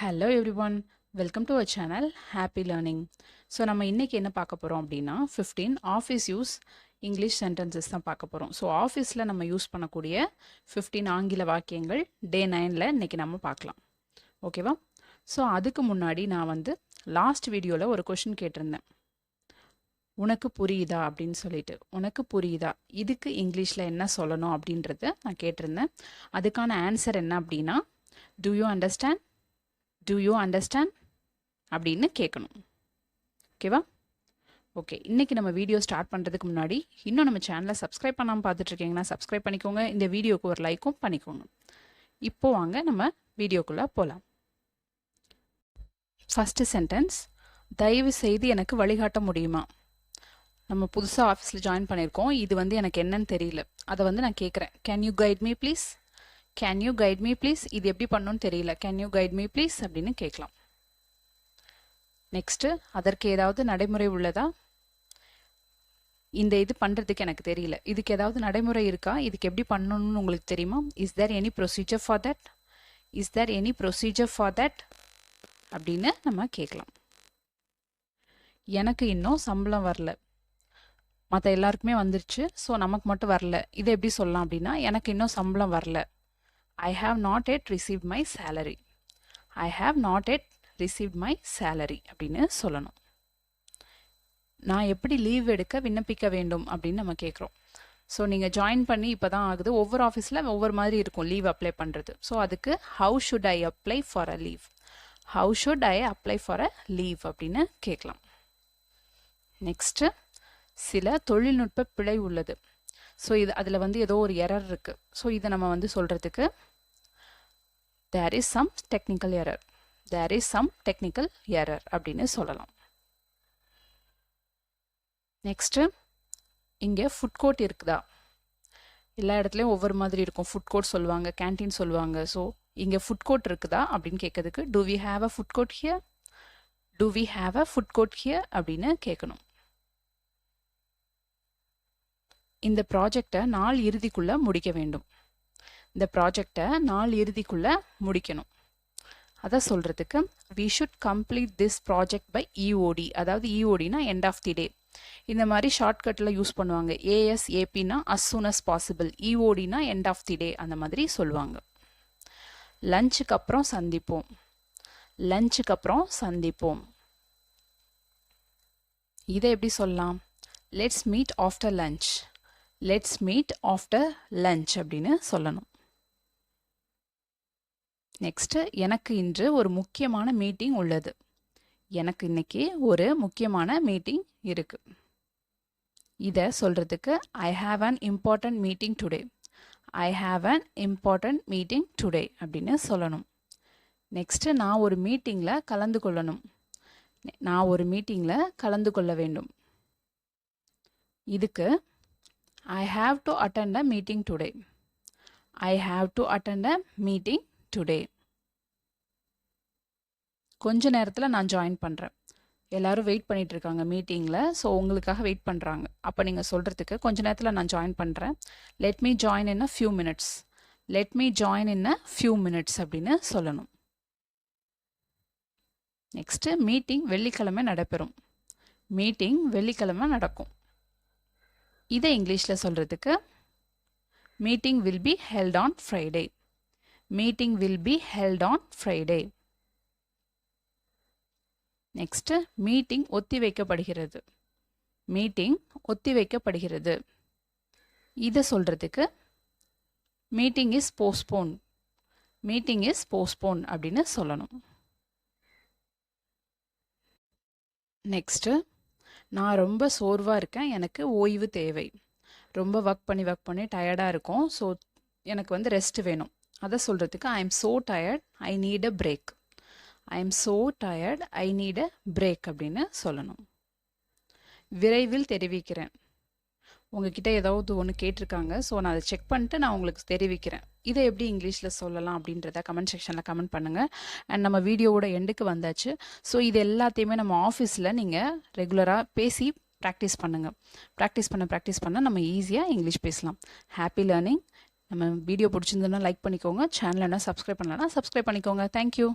Hello everyone, welcome to our channel Happy Learning. So நம்ம இன்னைக்கு என்ன பார்க்க போறோம் அப்படின்னா 15 ஆஃபீஸ் யூஸ் இங்கிலீஷ் சென்டென்சஸ் தான் பார்க்க போறோம். ஸோ ஆஃபீஸில் நம்ம யூஸ் பண்ணக்கூடிய 15 ஆங்கில வாக்கியங்கள் டே 9ல் இன்னைக்கு நம்ம பார்க்கலாம். ஓகேவா? ஸோ அதுக்கு முன்னாடி நான் லாஸ்ட் வீடியோவில் ஒரு கொஷின் கேட்டிருந்தேன். உனக்கு புரியுதா அப்படின்னு சொல்லிட்டு, உனக்கு புரியுதா இதுக்கு இங்கிலீஷில் என்ன சொல்லணும் அப்படின்றத நான் கேட்டிருந்தேன். அதுக்கான ஆன்சர் என்ன அப்படின்னா do you understand do you understand அப்படின்னு கேட்கணும். ஓகேவா? ஓகே, இன்றைக்கி நம்ம வீடியோ ஸ்டார்ட் பண்ணுறதுக்கு முன்னாடி இன்னும் நம்ம சேனலை சப்ஸ்கிரைப் பண்ணாமல் பார்த்துட்ருக்கீங்கன்னா சப்ஸ்கிரைப் பண்ணிக்கோங்க. இந்த வீடியோக்கு ஒரு லைக்கும் பண்ணிக்கோங்க. இப்போ வாங்க நம்ம வீடியோக்குள்ளே போகலாம். ஃபஸ்ட்டு சென்டென்ஸ், தயவு செய்து எனக்கு வழிகாட்ட முடியுமா? நம்ம புதுசாக ஆஃபீஸில் ஜாயின் பண்ணியிருக்கோம். இது எனக்கு என்னன்னு தெரியல, அதை நான் கேட்குறேன். Can you guide me please? Can you guide me please? இது எப்படி பண்ணணும்னு தெரியல, can you guide me please அப்படின்னு கேட்கலாம். நெக்ஸ்ட்டு, அதற்கு ஏதாவது நடைமுறை உள்ளதா? இந்த இது பண்ணுறதுக்கு எனக்கு தெரியல, இதுக்கு ஏதாவது நடைமுறை இருக்கா? இதுக்கு எப்படி பண்ணணும்னு உங்களுக்கு தெரியுமா? Is there any procedure for that? Is there any procedure for that அப்படின்னு நம்ம கேட்கலாம். எனக்கு இன்னும் சம்பளம் வரல, மற்ற எல்லாருக்குமே வந்துருச்சு, ஸோ நமக்கு மட்டும் வரல. இதை எப்படி சொல்லலாம் அப்படின்னா, எனக்கு இன்னும் சம்பளம் வரல. I have not yet received my salary. I have not yet received my salary அப்படின்னு சொல்லணும். நான் எப்படி லீவ் எடுக்க விண்ணப்பிக்க வேண்டும் அப்படின்னு நம்ம கேட்குறோம். ஸோ நீங்கள் ஜாயின் பண்ணி இப்போ தான் ஆகுது. ஒவ்வொரு ஆஃபீஸில் ஒவ்வொரு மாதிரி இருக்கும் லீவ் அப்ளை பண்ணுறது. ஸோ அதுக்கு how should I apply for a leave? How should I apply for a leave அப்படின்னு கேட்கலாம். நெக்ஸ்ட்டு, சில தொழில்நுட்ப பிழை உள்ளது. ஸோ அதில் ஏதோ ஒரு எரர் இருக்குது. ஸோ இதை நம்ம சொல்கிறதுக்கு there is some technical error. there is some technical error அப்படின்னு சொல்லலாம். நெக்ஸ்ட்டு, இங்கே ஃபுட் கோர்ட் இருக்குதா? எல்லா இடத்துலையும் ஒவ்வொரு மாதிரி இருக்கும். ஃபுட் கோர்ட் சொல்லுவாங்க, கேன்டீன் சொல்லுவாங்க. ஸோ இங்கே ஃபுட் கோர்ட் இருக்குதா அப்படின்னு கேட்கறதுக்கு do we have a food court here? do we have a food court here அப்படின்னு கேட்கணும். இந்த ப்ராஜெக்டை நாள் இறுதிக்குள்ளே முடிக்க வேண்டும். இந்த ப்ராஜெக்டை நாள் இறுதிக்குள்ளே முடிக்கணும். அதை சொல்கிறதுக்கு we should complete this project by EOD. அதாவது EODனா end of the day. இந்த மாதிரி ஷார்ட்கட்டில் யூஸ் பண்ணுவாங்க. ASAPனா as soon as possible, EODனா end of the day அந்த மாதிரி சொல்லுவாங்க. லஞ்சுக்கு அப்புறம் சந்திப்போம். லஞ்சுக்கு அப்புறம் சந்திப்போம். இதை எப்படி சொல்லலாம்? Let's meet after lunch. Let's meet after lunch அப்படின்னு சொல்லணும். நெக்ஸ்ட்டு, எனக்கு இன்று ஒரு முக்கியமான மீட்டிங் உள்ளது. எனக்கு இன்னைக்கு ஒரு முக்கியமான மீட்டிங் இருக்கு. இதை சொல்கிறதுக்கு I have an important meeting today. I have an important meeting today அப்படின்னு சொல்லணும். நெக்ஸ்ட்டு, நான் ஒரு மீட்டிங்கில் கலந்து கொள்ளணும். நான் ஒரு மீட்டிங்கில் கலந்து கொள்ள வேண்டும். இதுக்கு I have to attend a meeting today. I have to attend a meeting today. கொஞ்ச நேரத்தில் நான் ஜாயின் பண்ணுறேன். எல்லாரும் வெயிட் பண்ணிட்டு இருக்காங்க மீட்டிங்கில். ஸோ உங்களுக்காக வெயிட் பண்ணுறாங்க. அப்போ நீங்கள் சொல்கிறதுக்கு கொஞ்ச நேரத்தில் நான் ஜாயின் பண்ணுறேன். let me join in a few minutes. let me join in a few minutes அப்படின்னு சொல்லணும். நெக்ஸ்ட்டு, மீட்டிங் வெள்ளிக்கிழமை நடைபெறும். மீட்டிங் வெள்ளிக்கிழமை நடக்கும். இதை இங்கிலீஷில் சொல்கிறதுக்கு meeting will be held on Friday. Meeting will be held on Friday. Next, meeting ஒத்தி வைக்கப்படுகிறது. மீட்டிங் ஒத்தி வைக்கப்படுகிறது. இதை சொல்கிறதுக்கு meeting is postpone. Meeting is postpone அப்படின்னு சொல்லணும். நெக்ஸ்ட்டு, நான் ரொம்ப சோர்வாக இருக்கேன், எனக்கு ஓய்வு தேவை. ரொம்ப ஒர்க் பண்ணி டயர்டாக இருக்கும். ஸோ எனக்கு ரெஸ்ட் வேணும். அதை சொல்கிறதுக்கு I am so tired, I need a break. I am so tired, I need a break அப்படின்னு சொல்லணும். விரைவில் தெரிவிக்கிறேன். உங்ககிட்ட ஏதாவது ஒன்று கேட்டிருக்காங்க, ஸோ நான் அதை செக் பண்ணிட்டு நான் உங்களுக்கு தெரிவிக்கிறேன். இதை எப்படி இங்கிலீஷில் சொல்லலாம் அப்படின்றத கமெண்ட் செக்ஷனில் கமெண்ட் பண்ணுங்கள். அண்ட் நம்ம வீடியோவோட எண்டுக்கு வந்தாச்சு. ஸோ இது எல்லாத்தையுமே நம்ம ஆஃபீஸில் நீங்கள் ரெகுலராக பேசி ப்ராக்டிஸ் பண்ணுங்கள். ப்ராக்டிஸ் பண்ண நம்ம ஈஸியாக இங்கிலீஷ் பேசலாம். Happy learning. நம்ம வீடியோ பிடிச்சிருந்தோன்னா லைக் பண்ணிக்கோங்க. சேனலை என்ன சப்ஸ்கிரைப் பண்ணலன்னா சப்ஸ்கிரைப் பண்ணிக்கோங்க. தேங்க்யூ.